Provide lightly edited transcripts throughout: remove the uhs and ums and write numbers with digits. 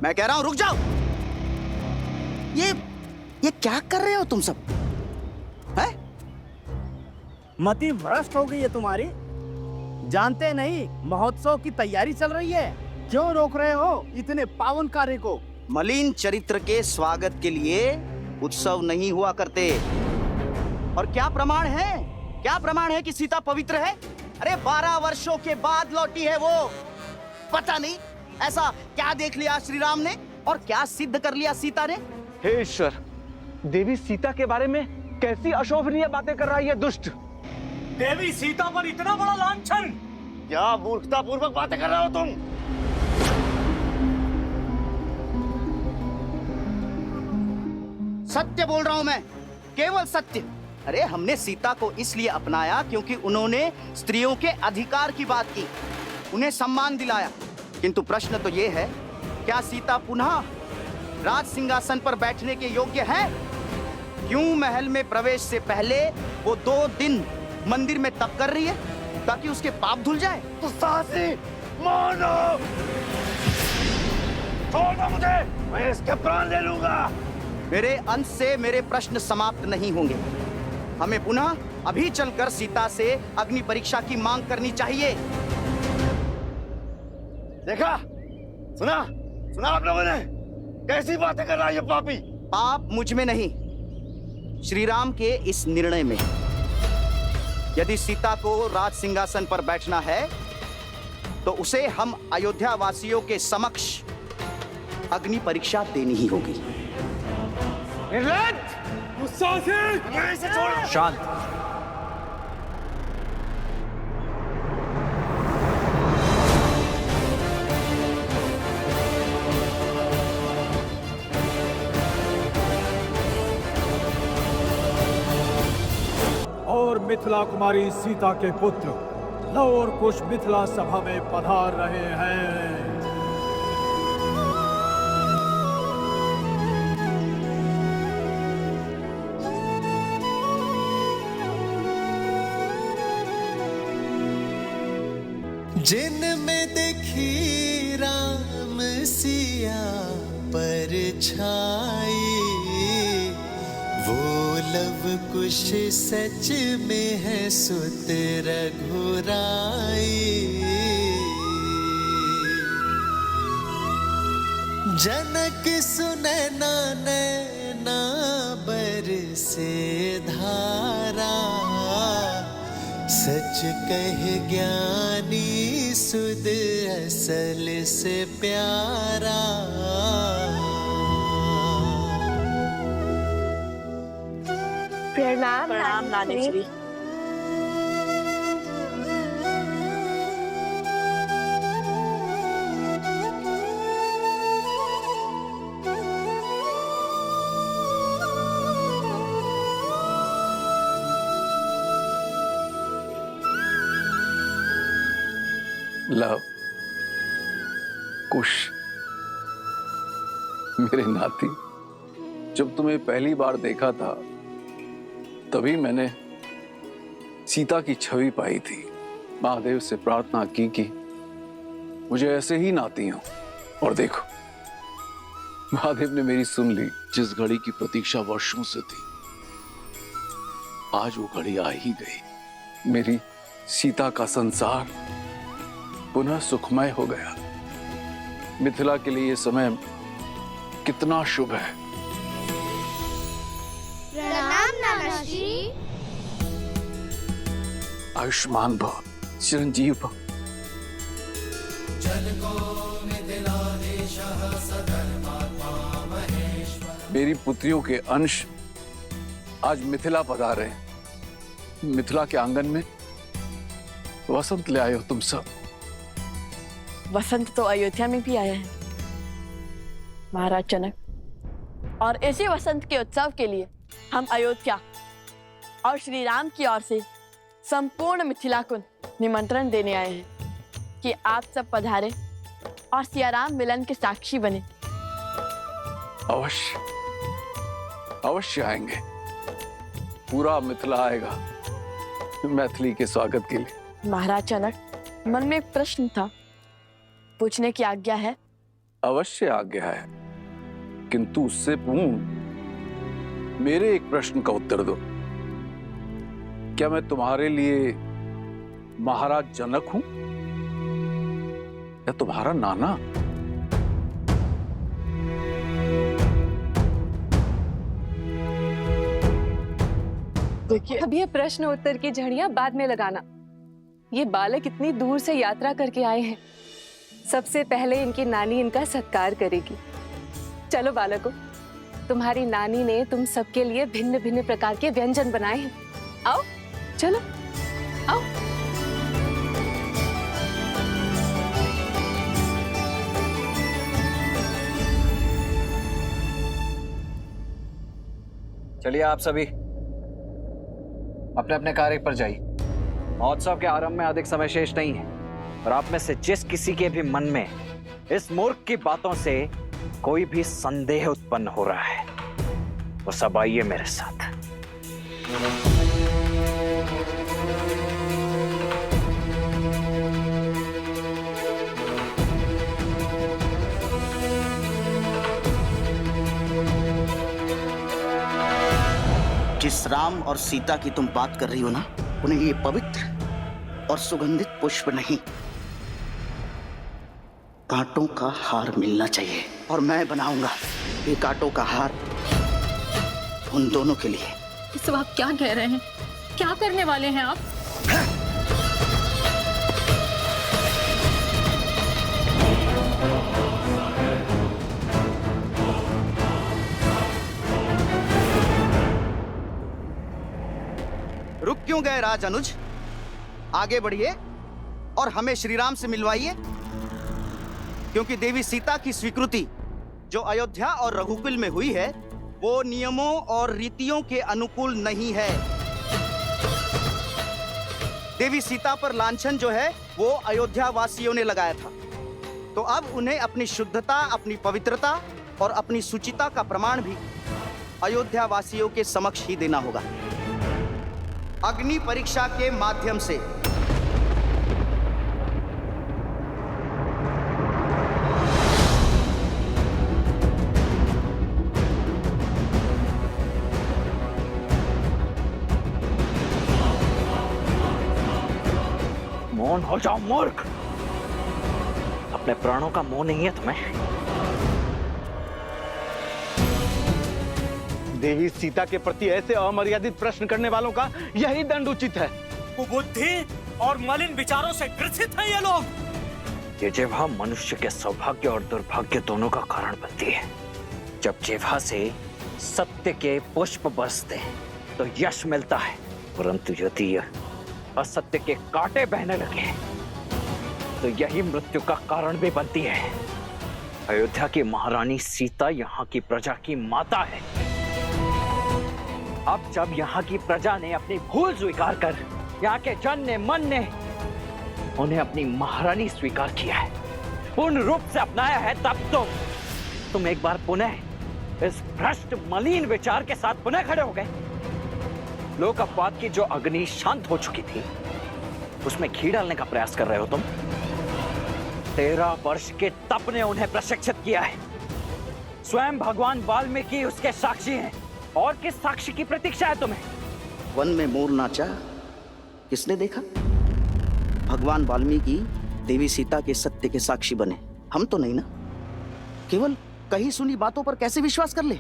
मैं कह रहा हूं रुक जाओ। ये क्या कर रहे हो तुम सब? हैं? मति भ्रष्ट हो गई है तुम्हारी। जानते नहीं महोत्सव की तैयारी चल रही है, क्यों रोक रहे हो इतने पावन कार्य को? मलिन चरित्र के स्वागत के लिए उत्सव नहीं हुआ करते। और क्या प्रमाण है? क्या प्रमाण है कि सीता पवित्र है? अरे 12 वर्षों के बाद लौटी है वो। पता नहीं ऐसा क्या देख लिया श्री राम ने और क्या सिद्ध कर लिया सीता ने। हे ईश्वर, देवी सीता के बारे में कैसी अशोभनीय बातें कर रहा है ये दुष्ट। देवी सीता पर इतना बड़ा लांछन! क्या मूर्खता पूर्वक बातें कर रहे हो तुम? सत्य बोल रहा हूं मैं, केवल सत्य। अरे हमने सीता को इसलिए अपनाया क्योंकि उन्होंने स्त्रियों के अधिकार की बात की, उन्हें सम्मान दिलाया। किंतु प्रश्न तो ये है, क्या सीता पुनः राज सिंहासन पर बैठने के योग्य है? क्यों महल में प्रवेश से पहले वो 2 दिन मंदिर में तप कर रही है ताकि उसके पाप धुल जाए? तो साहसी मानो, छोड़ो मुझे, मैं इसके प्राण ले लूंगा। मेरे अंत से मेरे प्रश्न समाप्त नहीं होंगे। हमें पुनः अभी चलकर सीता से अग्नि परीक्षा की मांग करनी चाहिए। देखा, सुना सुना आप लोगों ने कैसी बातें कर रहा है ये पापी। पाप मुझ में नहीं, श्री राम के इस निर्णय में। यदि सीता को राज सिंहासन पर बैठना है तो उसे हम अयोध्या वासियों के समक्ष अग्नि परीक्षा देनी ही होगी। निर्लज्ज! गुस्सा से इसे छोड़ो। शांत। और मिथिला कुमारी सीता के पुत्र लव और कुश मिथिला सभा में पधार रहे हैं। जिनमें देखी राम सिया पर छाई, वो लव कुश सच में है सुत रघुराई। जनक सुनैना नैना बरसे धारा, सच कह ज्ञानी सुध असल से प्यारा। प्रणाम नानी श्री। लव, कुश, मेरे नाती, जब तुम्हें पहली बार देखा था तभी मैंने सीता की छवि पाई थी। महादेव से प्रार्थना की कि मुझे ऐसे ही नाती हो, और देखो महादेव ने मेरी सुन ली। जिस घड़ी की प्रतीक्षा वर्षों से थी, आज वो घड़ी आ ही गई। मेरी सीता का संसार पुनः सुखमय हो गया। मिथिला के लिए ये समय कितना शुभ है। प्रणाम नाना श्री। आयुष्मान भव, चिरंजीव भव। मेरी पुत्रियों के अंश आज मिथिला पधारे हैं। मिथिला के आंगन में वसंत ले आए हो तुम सब। वसंत तो अयोध्या में भी आया है महाराज जनक, और इसी वसंत के उत्सव के लिए हम अयोध्या और श्री राम की ओर से संपूर्ण मिथिला को निमंत्रण देने आए हैं कि आप सब पधारें और सियाराम मिलन के साक्षी बने। अवश्य अवश्य आएंगे। पूरा मिथिला आएगा मैथिली के स्वागत के लिए। महाराज जनक, मन में एक प्रश्न था, पूछने की आज्ञा है? अवश्य आज्ञा है, किंतु उससे पूर्ण मेरे एक प्रश्न का उत्तर दो। क्या मैं तुम्हारे लिए महाराज जनक हूं या तुम्हारा नाना? देखिए, अब ये प्रश्न उत्तर की झड़ियां बाद में लगाना। ये बालक इतनी दूर से यात्रा करके आए हैं, सबसे पहले इनकी नानी इनका सत्कार करेगी। चलो बालकों, तुम्हारी नानी ने तुम सबके लिए भिन्न भिन्न प्रकार के व्यंजन बनाए हैं। आओ, चलो आओ। चलिए आप सभी अपने अपने कार्य पर जाइए। महोत्सव के आरंभ में अधिक समय शेष नहीं है, और आप में से जिस किसी के भी मन में इस मूर्ख की बातों से कोई भी संदेह उत्पन्न हो रहा है, वो सब आइए मेरे साथ। जिस राम और सीता की तुम बात कर रही हो ना, उन्हें ये पवित्र और सुगंधित पुष्प नहीं, कांटों का हार मिलना चाहिए। और मैं बनाऊंगा ये कांटों का हार उन दोनों के लिए। ये सब आप क्या कह रहे हैं? क्या करने वाले हैं आप? रुक क्यों गए राज अनुज? आगे बढ़िए और हमें श्री राम से मिलवाइए, क्योंकि देवी सीता की स्वीकृति जो अयोध्या और रघुकुल में हुई है, वो नियमों और रीतियों के अनुकूल नहीं है। देवी सीता पर लांछन जो है वो अयोध्या वासियों ने लगाया था, तो अब उन्हें अपनी शुद्धता, अपनी पवित्रता और अपनी सुचिता का प्रमाण भी अयोध्या वासियों के समक्ष ही देना होगा, अग्नि परीक्षा के माध्यम से। मौन हो जाओ मूर्ख, अपने प्राणों का मोह नहीं है तुम्हें? देवी सीता के प्रति ऐसे अमर्यादित प्रश्न करने वालों का यही दंड उचित है। कुबुद्धि और मलिन विचारों से ग्रसित हैं ये लोग। ये जिह्वा मनुष्य के सौभाग्य और दुर्भाग्य दोनों का कारण बनती है। जब जिह्वा से सत्य के पुष्प बरसते हैं तो यश मिलता है, परंतु यदि यह असत्य के कांटे बहने लगे तो यही मृत्यु का कारण भी बनती है। अयोध्या की महारानी सीता यहाँ की प्रजा की माता है। अब जब यहाँ की प्रजा ने अपनी भूल स्वीकार कर यहाँ के जन ने, मन ने उन्हें अपनी महारानी स्वीकार किया है, पूर्ण रूप से अपनाया है, तब तुम एक बार पुनः इस भ्रष्ट मलिन विचार के साथ पुनः खड़े हो गए। लोक अपवाद की जो अग्नि शांत हो चुकी थी, उसमें घी डालने का प्रयास कर रहे हो तुम। 13 वर्ष के तप ने उन्हें प्रशिक्षित किया है। स्वयं भगवान वाल्मीकि उसके साक्षी हैं, और किस साक्षी की प्रतीक्षा है तुम्हें? वन में मोर नाचा किसने देखा? भगवान वाल्मीकि देवी सीता के सत्य के साक्षी बने, हम तो नहीं ना। केवल कही सुनी बातों पर कैसे विश्वास कर ले?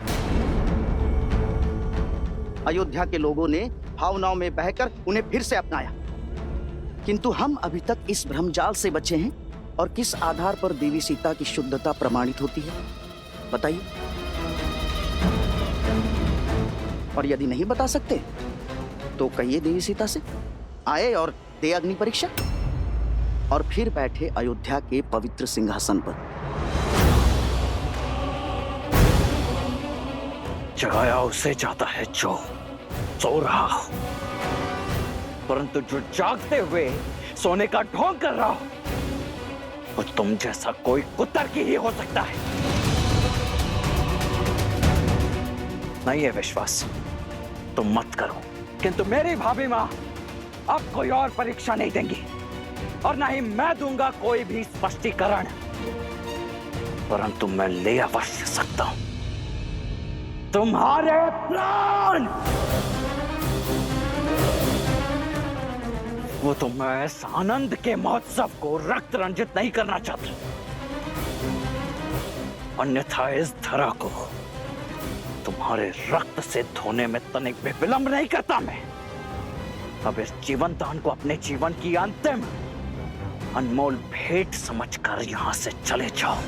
अयोध्या के लोगों ने भावनाओं में बहकर उन्हें फिर से अपनाया, किंतु हम अभी तक इस भ्रमजाल से बचे हैं। और किस आधार पर देवी सीता की शुद्धता प्रमाणित होती है, बताइए? और यदि नहीं बता सकते तो कहिए देवी सीता से आए और दे अग्नि परीक्षा, और फिर बैठे अयोध्या के पवित्र सिंहासन पर। जगाया उसे जाता है जो सो रहा हो, परंतु जो जागते हुए सोने का ढोंग कर रहा हो, वो तुम जैसा कोई कुतर्की ही हो सकता है। नहीं है विश्वास तुम मत करो, किंतु मेरी भाभी मां अब कोई और परीक्षा नहीं देंगी, और ना ही मैं दूंगा कोई भी स्पष्टीकरण। परंतु मैं ले अवश्य सकता हूं तुम्हारे प्राण। वो तो मैं इस आनंद के महोत्सव को रक्त रंजित नहीं करना चाहता, अन्यथा इस धरा को तुम्हारे रक्त से धोने में तनिक भी विलंब नहीं करता मैं। अब इस जीवन दान को अपने जीवन की अंतिम अनमोल भेंट समझकर यहां से चले जाओ,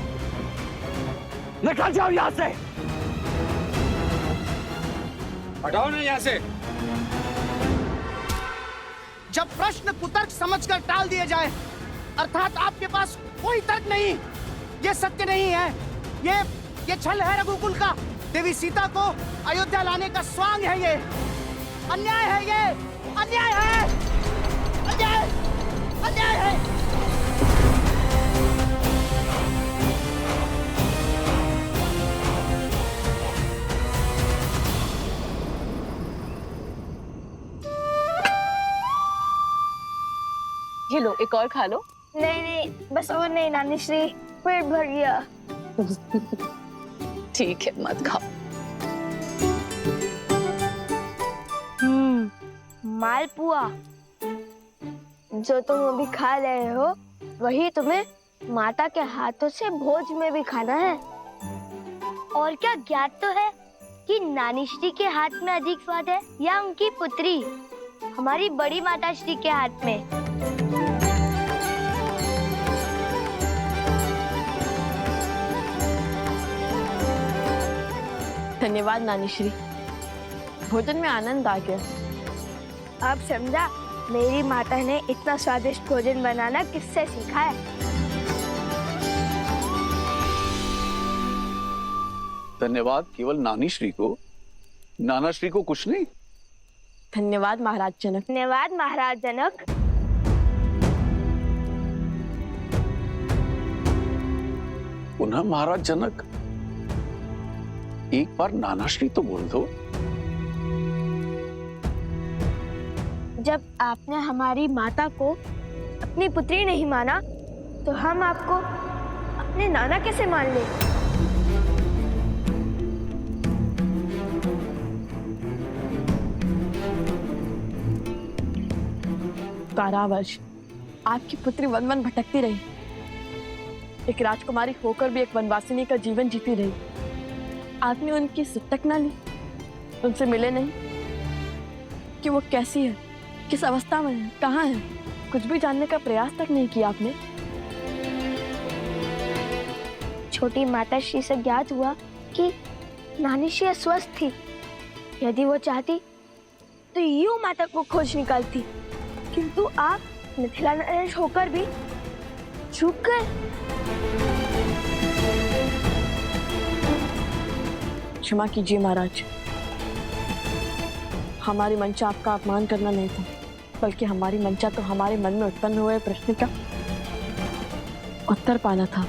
निकल जाओ यहां से। हटाओ ना यहाँ से। जब प्रश्न कुतर्क समझकर टाल दिए जाए, अर्थात आपके पास कोई तर्क नहीं, ये सत्य नहीं है, ये छल है रघुकुल का। देवी सीता को अयोध्या लाने का स्वांग है ये, अन्याय है ये, अन्याय है, अन्याय, अन्याय है। ये लो, एक और खा लो। नहीं नहीं, बस और नहीं नानी श्री, पेट भर गया। ठीक है, मत खाओ। मालपुआ जो तुम अभी खा रहे हो, वही तुम्हें माता के हाथों से भोज में भी खाना है। और क्या ज्ञात तो है कि नानी श्री के हाथ में अधिक स्वाद है या उनकी पुत्री हमारी बड़ी माता श्री के हाथ में? धन्यवाद नानी श्री, भोजन में आनंद आ गया। अब समझा मेरी माता ने इतना स्वादिष्ट भोजन बनाना किससे सीखा है। धन्यवाद केवल नानी श्री को, नाना श्री को कुछ नहीं। धन्यवाद महाराज जनक। धन्यवाद महाराज जनक। पुनः महाराज जनक, एक बार नाना श्री तो बोल दो। जब आपने हमारी माता को अपनी पुत्री नहीं माना, तो हम आपको अपने नाना कैसे मान ले? कारावर्ष आपकी पुत्री वन वन भटकती रही, एक राजकुमारी होकर भी एक वनवासिनी का जीवन जीती रही। आपने उनकी सुतक ना ली, उनसे मिले नहीं कि वो कैसी है, किस अवस्था में है, कहाँ है, कुछ भी जानने का प्रयास तक नहीं किया आपने। छोटी माता श्री से ज्ञात हुआ कि नानी श्री अस्वस्थ थी। यदि वो चाहती तो यूं माता को खोज निकालती, किंतु आप मिथिला नरेश होकर भी चूक गए। क्षमा कीजिए महाराज, हमारी मंशा आपका अपमान करना नहीं था, बल्कि हमारी मंशा तो हमारे मन में उत्पन्न हुए प्रश्न का उत्तर पाना था।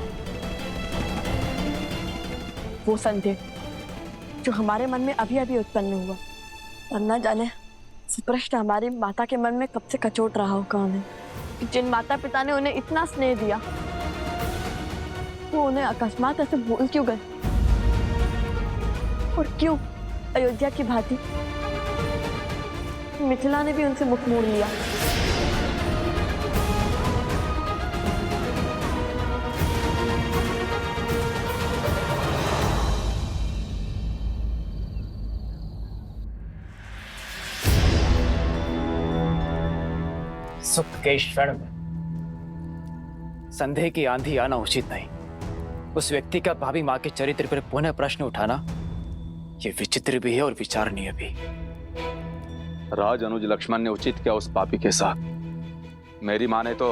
वो संदेह जो हमारे मन में अभी अभी उत्पन्न हुआ, और न जाने प्रश्न हमारी माता के मन में कब से कचोट रहा हो कौन है, कि जिन माता पिता ने उन्हें इतना स्नेह दिया, वो उन्हें अकस्मात ऐसे भूल क्यों गए, और क्यों अयोध्या की भांति मिथिला ने भी उनसे मुख मोड़ लिया। सुख के क्षण में संदेह की आंधी आना उचित नहीं। उस व्यक्ति का भाभी मां के चरित्र पर पुनः प्रश्न उठाना ये विचित्र भी है और विचारणीय भी। राज अनुज लक्ष्मण ने उचित किया उस पापी के साथ। मेरी मां ने तो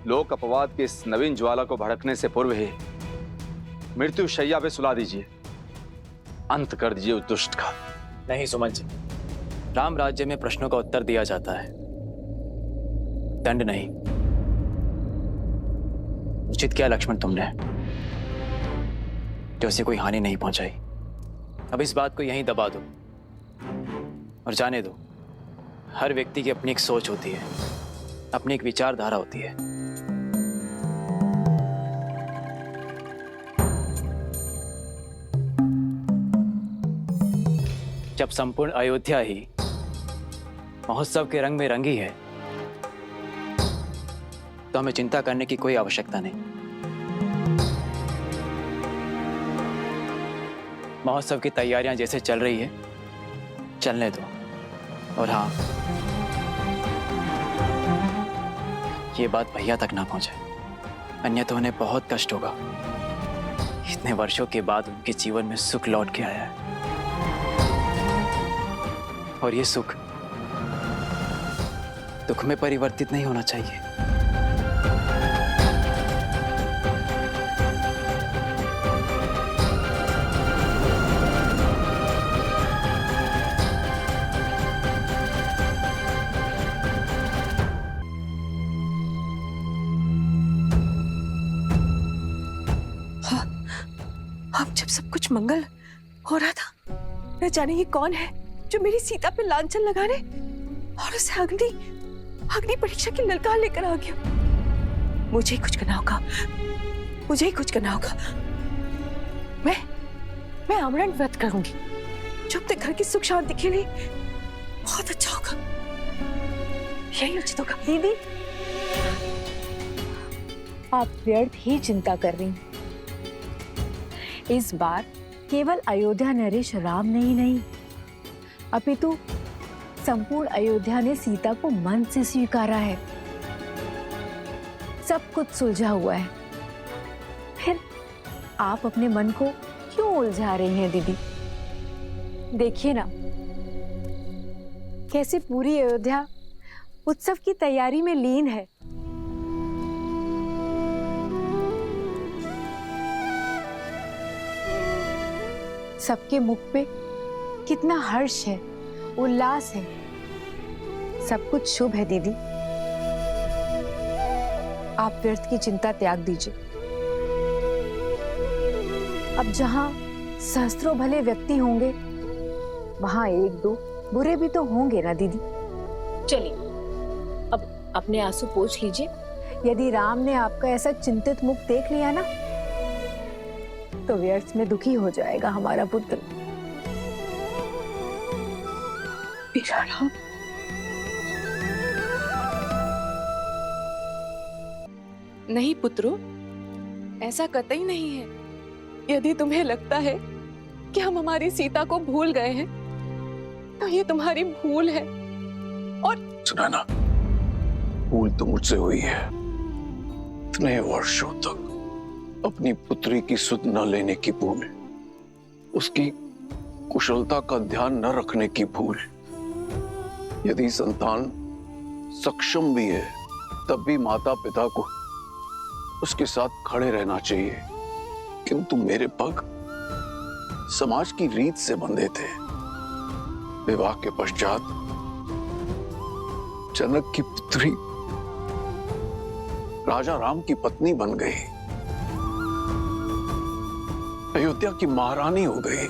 लोक अपवाद की इस नवीन ज्वाला को भड़कने से पूर्व ही मृत्यु शैया पे सुला दीजिए, अंत कर दीजिए उस दुष्ट का। नहीं सुमन जी, राम राज्य में प्रश्नों का उत्तर दिया जाता है, दंड नहीं। उचित किया लक्ष्मण तुमने, जो उसे कोई हानि नहीं पहुंचाई। अब इस बात को यहीं दबा दो और जाने दो, हर व्यक्ति की अपनी एक सोच होती है, अपनी एक विचारधारा होती है। जब संपूर्ण अयोध्या ही महोत्सव के रंग में रंगी है तो हमें चिंता करने की कोई आवश्यकता नहीं। महोत्सव की तैयारियां जैसे चल रही है चलने दो। और हाँ, ये बात भैया तक ना पहुंचे, अन्यथा उन्हें बहुत कष्ट होगा। इतने वर्षों के बाद उनके जीवन में सुख लौट के आया है और ये सुख दुख में परिवर्तित नहीं होना चाहिए। अब जब सब कुछ मंगल हो रहा था, न जाने ये कौन है जो मेरी सीता पे लांछन लगाने और उसे अग्नि परीक्षा की ललकार लेकर आ गया। मुझे ही कुछ करना होगा, मुझे ही कुछ करना होगा। मैं आमरण व्रत करूंगी जो अपने घर की सुख शांति के लिए बहुत अच्छा होगा। यही उचित होगा। दीदी, आप व्यर्थ ही चिंता कर रही हैं। इस बार केवल अयोध्या नरेश राम ने ही नहीं, अपितु संपूर्ण अयोध्या ने सीता को मन से स्वीकारा है। सब कुछ सुलझा हुआ है। फिर आप अपने मन को क्यों उलझा रही हैं दीदी? देखिए ना, कैसे पूरी अयोध्या उत्सव की तैयारी में लीन है। सबके मुख पे कितना हर्ष है, उल्लास है। सब कुछ शुभ है दीदी। आप व्यर्थ की चिंता त्याग दीजिए। अब जहां सहस्त्रों भले व्यक्ति होंगे, वहां एक दो बुरे भी तो होंगे ना दीदी। चलिए, अब अपने आंसू पोंछ लीजिए। यदि राम ने आपका ऐसा चिंतित मुख देख लिया ना, तो व्यर्थ में दुखी हो जाएगा हमारा पुत्र। मेरा राम, नहीं पुत्रो, ऐसा कतई नहीं है। यदि तुम्हें लगता है कि हम हमारी सीता को भूल गए हैं, तो ये तुम्हारी भूल है। और सुनैना, भूल तो मुझसे हुई है। इतने वर्षों तक अपनी पुत्री की सुध न लेने की भूल, उसकी कुशलता का ध्यान न रखने की भूल। यदि संतान सक्षम भी है, तब भी माता पिता को उसके साथ खड़े रहना चाहिए। किंतु मेरे पग समाज की रीत से बंधे थे। विवाह के पश्चात जनक की पुत्री राजा राम की पत्नी बन गई, अयोध्या की महारानी हो गई।